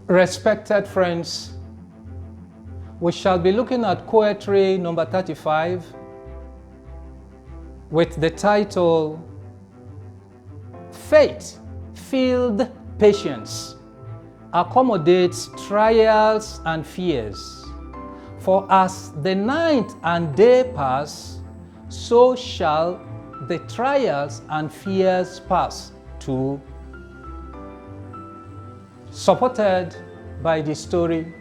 Respected friends, we shall be looking at QUOWETRY number 35 with the title, Faith-Filled Patience Accommodates Trials and Fears. For as the night and day pass, so shall the trials and fears pass too. Supported by the story,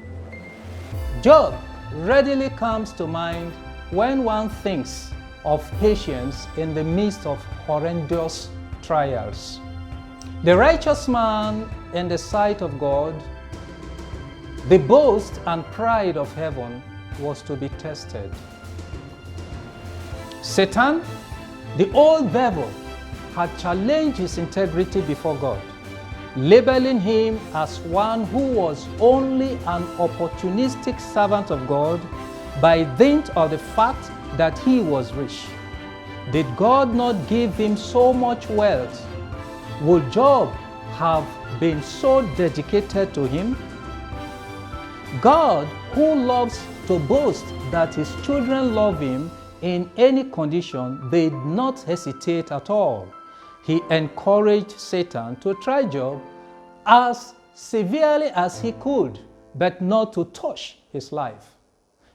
Job readily comes to mind when one thinks of patience in the midst of horrendous trials. The righteous man in the sight of God, the boast and pride of heaven, was to be tested. Satan, the old devil, had challenged his integrity before God, labeling him as one who was only an opportunistic servant of God by dint of the fact that he was rich. Did God not give him so much wealth? Would Job have been so dedicated to him? God, who loves to boast that his children love him in any condition, did not hesitate at all. He encouraged Satan to try Job as severely as he could, but not to touch his life.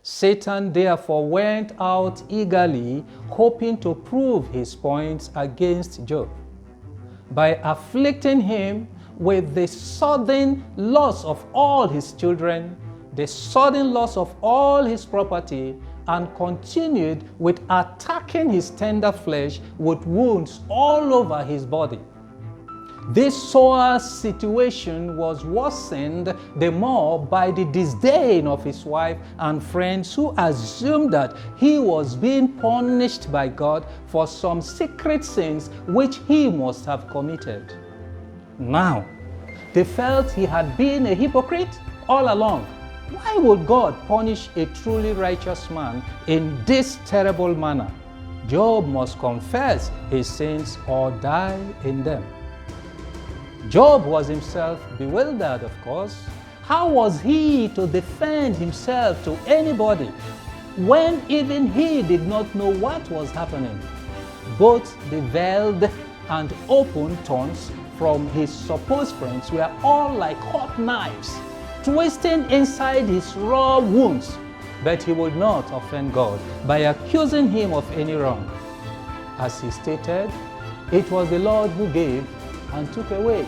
Satan therefore went out eagerly, hoping to prove his points against Job. By afflicting him with the sudden loss of all his children, the sudden loss of all his property, and continued with attacking his tender flesh with wounds all over his body. This sore situation was worsened the more by the disdain of his wife and friends, who assumed that he was being punished by God for some secret sins which he must have committed. Now, they felt he had been a hypocrite all along. Why would God punish a truly righteous man in this terrible manner? Job must confess his sins or die in them. Job was himself bewildered, of course. How was he to defend himself to anybody when even he did not know what was happening? Both the veiled and open taunts from his supposed friends were all like hot knives, twisting inside his raw wounds, but he would not offend God by accusing him of any wrong. As he stated, it was the Lord who gave and took away.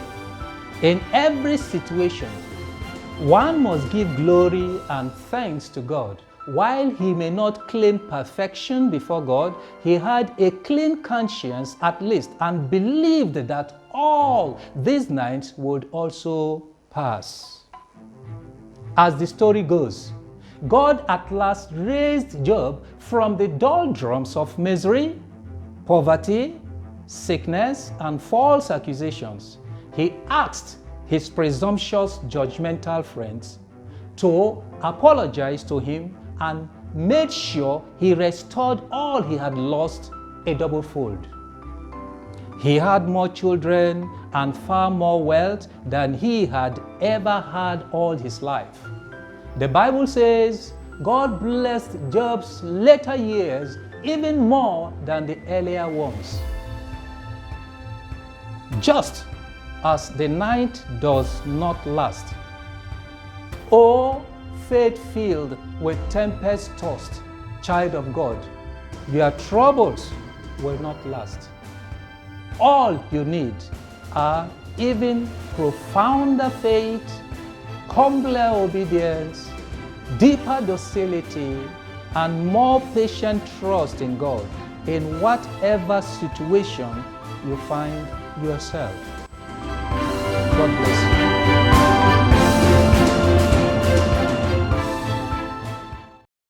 In every situation, one must give glory and thanks to God. While he may not claim perfection before God, he had a clean conscience at least, and believed that all these nights would also pass. As the story goes, God at last raised Job from the doldrums of misery, poverty, sickness, and false accusations. He asked his presumptuous, judgmental friends to apologize to him and made sure he restored all he had lost a double-fold. He had more children and far more wealth than he had ever had all his life. The Bible says God blessed Job's later years even more than the earlier ones. Just as the night does not last. O faith-filled with tempest-tossed child of God, your troubles will not last. All you need are even profounder faith, humbler obedience, deeper docility, and more patient trust in God in whatever situation you find yourself. God bless you.